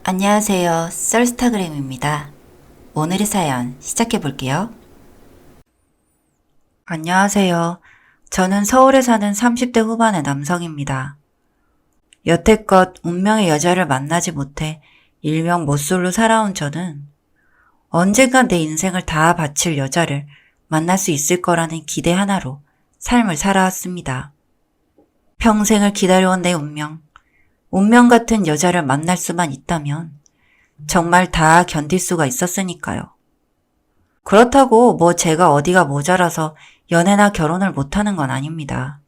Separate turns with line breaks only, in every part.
안녕하세요. 썰스타그램입니다. 오늘의 사연 시작해 볼게요. 안녕하세요. 저는 서울에 사는 30대 후반의 남성입니다. 여태껏 운명의 여자를 만나지 못해 일명 모쏠로 살아온 저는 언젠간 내 인생을 다 바칠 여자를 만날 수 있을 거라는 기대 하나로 삶을 살아왔습니다. 평생을 기다려온 내 운명 같은 여자를 만날 수만 있다면 정말 다 견딜 수가 있었으니까요. 그렇다고 제가 어디가 모자라서 연애나 결혼을 못하는 건 아닙니다.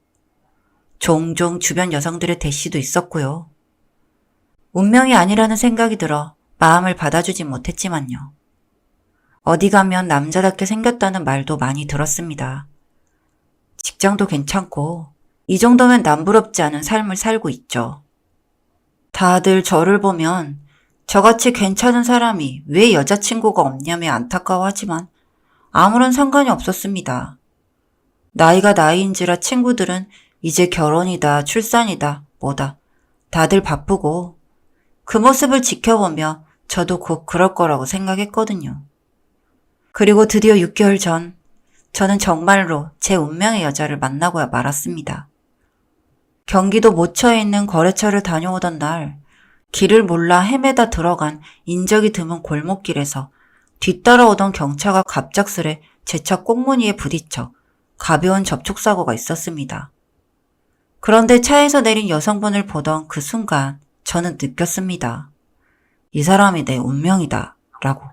종종 주변 여성들의 대시도 있었고요. 운명이 아니라는 생각이 들어 마음을 받아주진 못했지만요. 어디 가면 남자답게 생겼다는 말도 많이 들었습니다. 직장도 괜찮고 이 정도면 남부럽지 않은 삶을 살고 있죠. 다들 저를 보면 저같이 괜찮은 사람이 왜 여자친구가 없냐며 안타까워하지만 아무런 상관이 없었습니다. 나이가 나이인지라 친구들은 이제 결혼이다, 출산이다, 뭐다. 다들 바쁘고 그 모습을 지켜보며 저도 곧 그럴 거라고 생각했거든요. 그리고 드디어 6개월 전 저는 정말로 제 운명의 여자를 만나고야 말았습니다. 경기도 모처에 있는 거래처를 다녀오던 날 길을 몰라 헤매다 들어간 인적이 드문 골목길에서 뒤따라오던 경차가 갑작스레 제 차 꽁무니에 부딪혀 가벼운 접촉사고가 있었습니다. 그런데 차에서 내린 여성분을 보던 그 순간 저는 느꼈습니다. 이 사람이 내 운명이다 라고.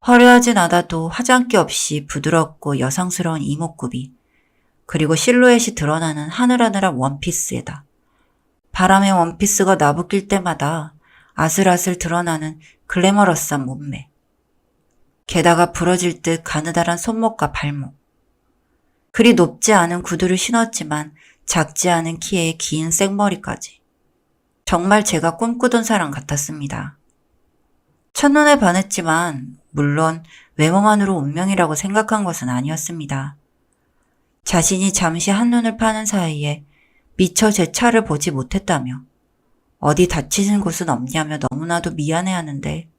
화려하진 않아도 화장기 없이 부드럽고 여성스러운 이목구비, 그리고 실루엣이 드러나는 하늘하늘한 원피스에다 바람의 원피스가 나부낄 때마다 아슬아슬 드러나는 글래머러스한 몸매, 게다가 부러질 듯 가느다란 손목과 발목, 그리 높지 않은 구두를 신었지만 작지 않은 키에 긴 생머리까지. 정말 제가 꿈꾸던 사람 같았습니다. 첫눈에 반했지만 물론 외모만으로 운명이라고 생각한 것은 아니었습니다. 자신이 잠시 한눈을 파는 사이에 미처 제 차를 보지 못했다며 어디 다치신 곳은 없냐며 너무나도 미안해하는데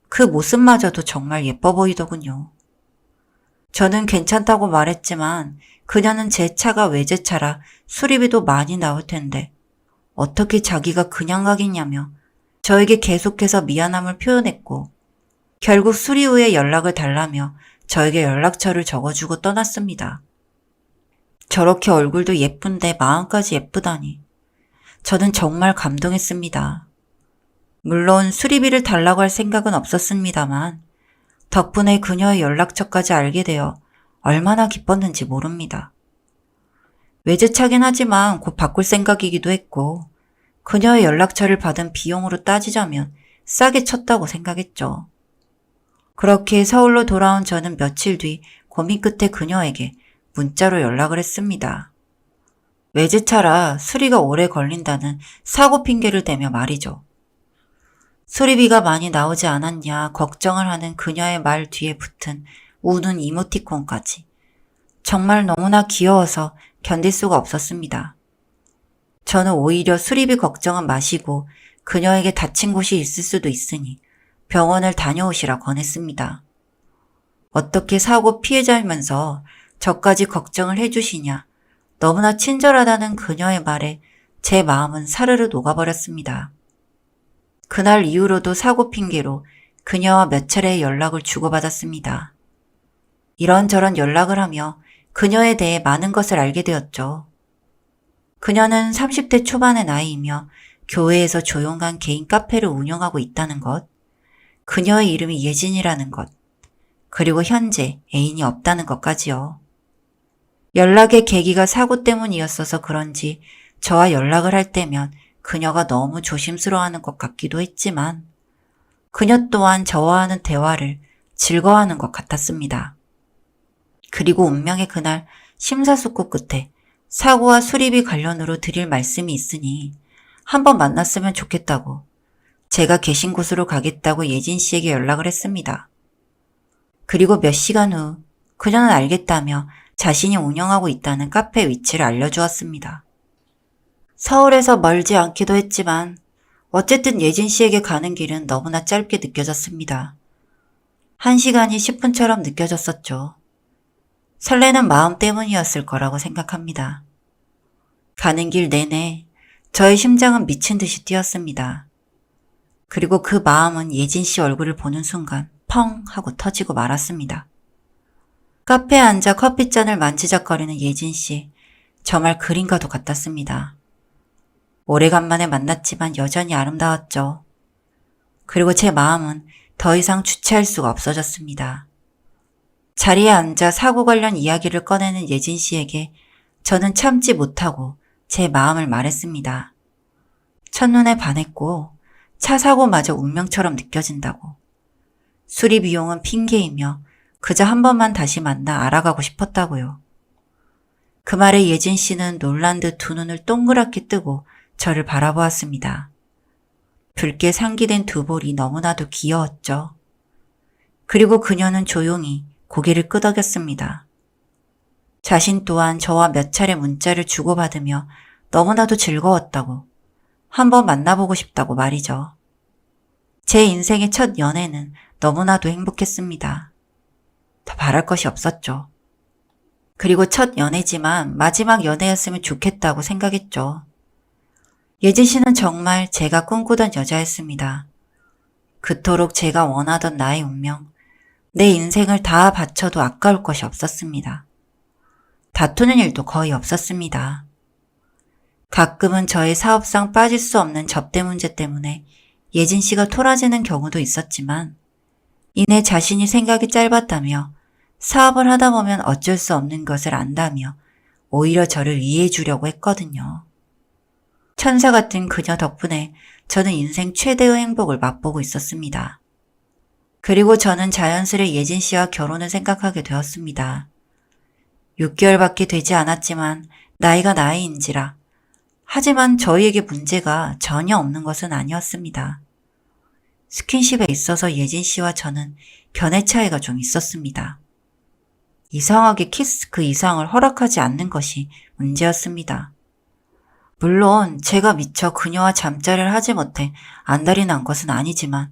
그 모습마저도 정말 예뻐 보이더군요. 저는 괜찮다고 말했지만 그녀는 제 차가 외제차라 수리비도 많이 나올 텐데 어떻게 자기가 그냥 가겠냐며 저에게 계속해서 미안함을 표현했고 결국 수리 후에 연락을 달라며 저에게 연락처를 적어주고 떠났습니다. 저렇게 얼굴도 예쁜데 마음까지 예쁘다니. 저는 정말 감동했습니다. 물론 수리비를 달라고 할 생각은 없었습니다만 덕분에 그녀의 연락처까지 알게 되어 얼마나 기뻤는지 모릅니다. 외제차긴 하지만 곧 바꿀 생각이기도 했고 그녀의 연락처를 받은 비용으로 따지자면 싸게 쳤다고 생각했죠. 그렇게 서울로 돌아온 저는 며칠 뒤 고민 끝에 그녀에게 문자로 연락을 했습니다. 외제차라 수리가 오래 걸린다는 사고 핑계를 대며 말이죠. 수리비가 많이 나오지 않았냐 걱정을 하는 그녀의 말 뒤에 붙은 우는 이모티콘까지. 정말 너무나 귀여워서 견딜 수가 없었습니다. 저는 오히려 수리비 걱정은 마시고 그녀에게 다친 곳이 있을 수도 있으니 병원을 다녀오시라 권했습니다. 어떻게 사고 피해자이면서 저까지 걱정을 해주시냐. 너무나 친절하다는 그녀의 말에 제 마음은 사르르 녹아버렸습니다. 그날 이후로도 사고 핑계로 그녀와 몇 차례의 연락을 주고받았습니다. 이런저런 연락을 하며 그녀에 대해 많은 것을 알게 되었죠. 그녀는 30대 초반의 나이이며 교회에서 조용한 개인 카페를 운영하고 있다는 것, 그녀의 이름이 예진이라는 것, 그리고 현재 애인이 없다는 것까지요. 연락의 계기가 사고 때문이었어서 그런지 저와 연락을 할 때면 그녀가 너무 조심스러워하는 것 같기도 했지만 그녀 또한 저와 하는 대화를 즐거워하는 것 같았습니다. 그리고 운명의 그날 심사숙고 끝에 사고와 수리비 관련으로 드릴 말씀이 있으니 한번 만났으면 좋겠다고 제가 계신 곳으로 가겠다고 예진 씨에게 연락을 했습니다. 그리고 몇 시간 후 그녀는 알겠다며 자신이 운영하고 있다는 카페 위치를 알려주었습니다. 서울에서 멀지 않기도 했지만 어쨌든 예진 씨에게 가는 길은 너무나 짧게 느껴졌습니다. 1시간이 10분처럼 느껴졌었죠. 설레는 마음 때문이었을 거라고 생각합니다. 가는 길 내내 저의 심장은 미친 듯이 뛰었습니다. 그리고 그 마음은 예진 씨 얼굴을 보는 순간 펑 하고 터지고 말았습니다. 카페에 앉아 커피잔을 만지작거리는 예진 씨, 정말 그림과도 같았습니다. 오래간만에 만났지만 여전히 아름다웠죠. 그리고 제 마음은 더 이상 주체할 수가 없어졌습니다. 자리에 앉아 사고 관련 이야기를 꺼내는 예진 씨에게 저는 참지 못하고 제 마음을 말했습니다. 첫눈에 반했고 차 사고마저 운명처럼 느껴진다고. 수리 비용은 핑계이며 그저 한 번만 다시 만나 알아가고 싶었다고요. 그 말에 예진 씨는 놀란 듯 두 눈을 동그랗게 뜨고 저를 바라보았습니다. 붉게 상기된 두 볼이 너무나도 귀여웠죠. 그리고 그녀는 조용히 고개를 끄덕였습니다. 자신 또한 저와 몇 차례 문자를 주고받으며 너무나도 즐거웠다고, 한번 만나보고 싶다고 말이죠. 제 인생의 첫 연애는 너무나도 행복했습니다. 더 바랄 것이 없었죠. 그리고 첫 연애지만 마지막 연애였으면 좋겠다고 생각했죠. 예진 씨는 정말 제가 꿈꾸던 여자였습니다. 그토록 제가 원하던 나의 운명, 내 인생을 다 바쳐도 아까울 것이 없었습니다. 다투는 일도 거의 없었습니다. 가끔은 저의 사업상 빠질 수 없는 접대 문제 때문에 예진 씨가 토라지는 경우도 있었지만 이내 자신이 생각이 짧았다며 사업을 하다 보면 어쩔 수 없는 것을 안다며 오히려 저를 이해해 주려고 했거든요. 천사 같은 그녀 덕분에 저는 인생 최대의 행복을 맛보고 있었습니다. 그리고 저는 자연스레 예진 씨와 결혼을 생각하게 되었습니다. 6개월밖에 되지 않았지만 나이가 나이인지라. 하지만 저희에게 문제가 전혀 없는 것은 아니었습니다. 스킨십에 있어서 예진 씨와 저는 견해 차이가 좀 있었습니다. 이상하게 키스 그 이상을 허락하지 않는 것이 문제였습니다. 물론 제가 미처 그녀와 잠자리를 하지 못해 안달이 난 것은 아니지만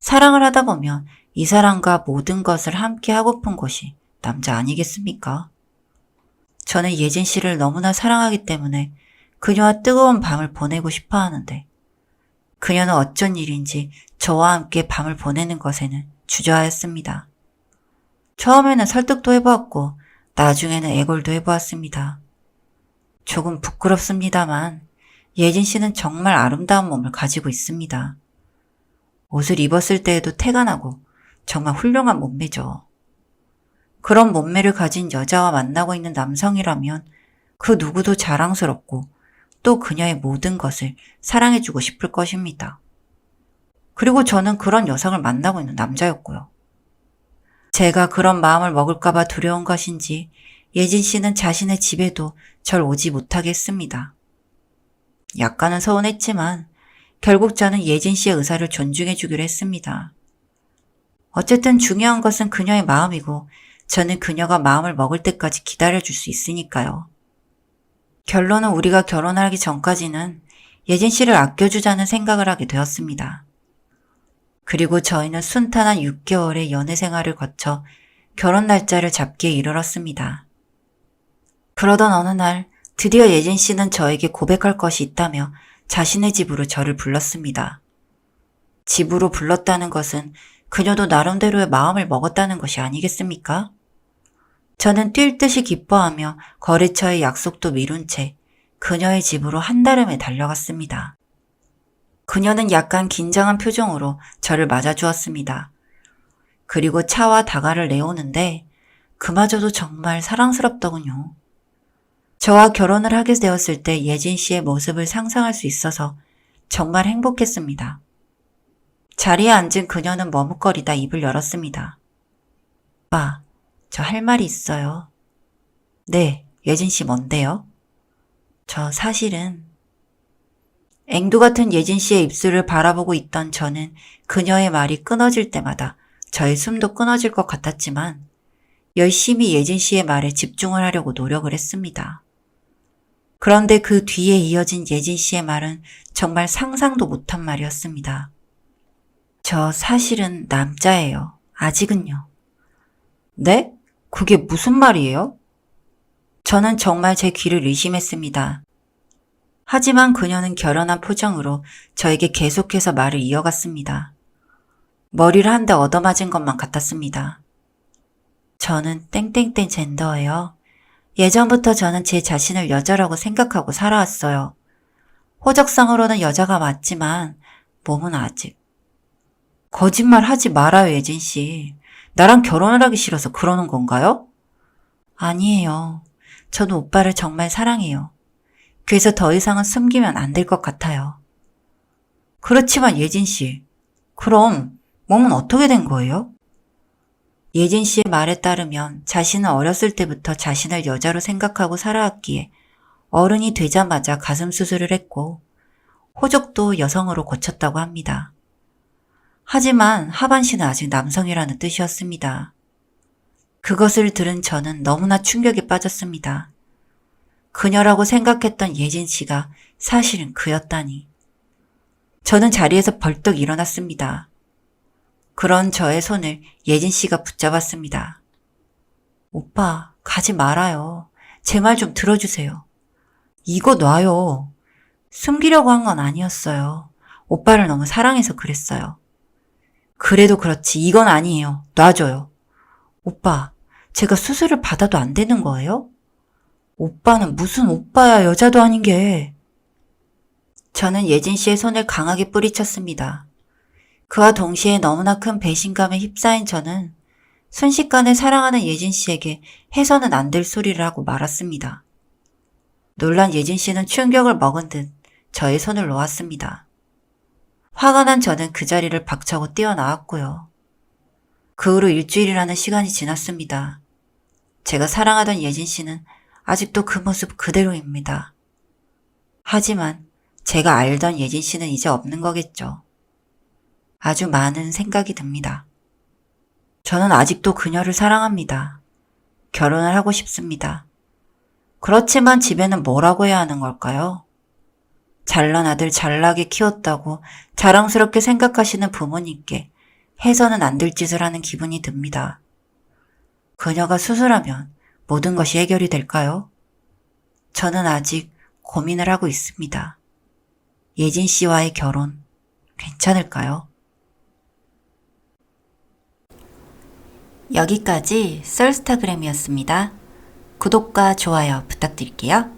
사랑을 하다 보면 이 사람과 모든 것을 함께 하고픈 것이 남자 아니겠습니까? 저는 예진 씨를 너무나 사랑하기 때문에 그녀와 뜨거운 밤을 보내고 싶어 하는데 그녀는 어쩐 일인지 저와 함께 밤을 보내는 것에는 주저하였습니다. 처음에는 설득도 해보았고 나중에는 애걸도 해보았습니다. 조금 부끄럽습니다만 예진 씨는 정말 아름다운 몸을 가지고 있습니다. 옷을 입었을 때에도 태가 나고 정말 훌륭한 몸매죠. 그런 몸매를 가진 여자와 만나고 있는 남성이라면 그 누구도 자랑스럽고 또 그녀의 모든 것을 사랑해주고 싶을 것입니다. 그리고 저는 그런 여성을 만나고 있는 남자였고요. 제가 그런 마음을 먹을까봐 두려운 것인지 예진 씨는 자신의 집에도 절 오지 못하게 했습니다. 약간은 서운했지만 결국 저는 예진 씨의 의사를 존중해 주기로 했습니다. 어쨌든 중요한 것은 그녀의 마음이고 저는 그녀가 마음을 먹을 때까지 기다려줄 수 있으니까요. 결론은 우리가 결혼하기 전까지는 예진 씨를 아껴주자는 생각을 하게 되었습니다. 그리고 저희는 순탄한 6개월의 연애 생활을 거쳐 결혼 날짜를 잡기에 이르렀습니다. 그러던 어느 날 드디어 예진 씨는 저에게 고백할 것이 있다며 자신의 집으로 저를 불렀습니다. 집으로 불렀다는 것은 그녀도 나름대로의 마음을 먹었다는 것이 아니겠습니까? 저는 뛸 듯이 기뻐하며 거래처의 약속도 미룬 채 그녀의 집으로 한달음에 달려갔습니다. 그녀는 약간 긴장한 표정으로 저를 맞아주었습니다. 그리고 차와 다가를 내오는데 그마저도 정말 사랑스럽더군요. 저와 결혼을 하게 되었을 때 예진 씨의 모습을 상상할 수 있어서 정말 행복했습니다. 자리에 앉은 그녀는 머뭇거리다 입을 열었습니다. 오빠, 저 할 말이 있어요. 네, 예진 씨 뭔데요? 저 사실은... 앵두 같은 예진 씨의 입술을 바라보고 있던 저는 그녀의 말이 끊어질 때마다 저의 숨도 끊어질 것 같았지만 열심히 예진 씨의 말에 집중을 하려고 노력을 했습니다. 그런데 그 뒤에 이어진 예진 씨의 말은 정말 상상도 못한 말이었습니다. 저 사실은 남자예요. 아직은요. 네? 그게 무슨 말이에요? 저는 정말 제 귀를 의심했습니다. 하지만 그녀는 결연한 표정으로 저에게 계속해서 말을 이어갔습니다. 머리를 한 대 얻어맞은 것만 같았습니다. 저는 땡땡땡 젠더예요. 예전부터 저는 제 자신을 여자라고 생각하고 살아왔어요. 호적상으로는 여자가 맞지만 몸은 아직. 거짓말 하지 말아요, 예진 씨. 나랑 결혼을 하기 싫어서 그러는 건가요? 아니에요. 저는 오빠를 정말 사랑해요. 그래서 더 이상은 숨기면 안 될 것 같아요. 그렇지만 예진 씨, 그럼 몸은 어떻게 된 거예요? 예진 씨의 말에 따르면 자신은 어렸을 때부터 자신을 여자로 생각하고 살아왔기에 어른이 되자마자 가슴 수술을 했고 호적도 여성으로 고쳤다고 합니다. 하지만 하반신은 아직 남성이라는 뜻이었습니다. 그것을 들은 저는 너무나 충격에 빠졌습니다. 그녀라고 생각했던 예진 씨가 사실은 그였다니. 저는 자리에서 벌떡 일어났습니다. 그런 저의 손을 예진 씨가 붙잡았습니다. 오빠, 가지 말아요. 제 말 좀 들어주세요. 이거 놔요. 숨기려고 한 건 아니었어요. 오빠를 너무 사랑해서 그랬어요. 그래도 그렇지, 이건 아니에요. 놔줘요. 오빠, 제가 수술을 받아도 안 되는 거예요? 오빠는 무슨 오빠야, 여자도 아닌 게. 저는 예진 씨의 손을 강하게 뿌리쳤습니다. 그와 동시에 너무나 큰 배신감에 휩싸인 저는 순식간에 사랑하는 예진 씨에게 해서는 안 될 소리를 하고 말았습니다. 놀란 예진 씨는 충격을 먹은 듯 저의 손을 놓았습니다. 화가 난 저는 그 자리를 박차고 뛰어나왔고요. 그 후로 일주일이라는 시간이 지났습니다. 제가 사랑하던 예진 씨는 아직도 그 모습 그대로입니다. 하지만 제가 알던 예진 씨는 이제 없는 거겠죠. 아주 많은 생각이 듭니다. 저는 아직도 그녀를 사랑합니다. 결혼을 하고 싶습니다. 그렇지만 집에는 뭐라고 해야 하는 걸까요? 잘난 아들 잘나게 키웠다고 자랑스럽게 생각하시는 부모님께 해서는 안 될 짓을 하는 기분이 듭니다. 그녀가 수술하면 모든 것이 해결이 될까요? 저는 아직 고민을 하고 있습니다. 예진 씨와의 결혼 괜찮을까요? 여기까지 썰스타그램이었습니다. 구독과 좋아요 부탁드릴게요.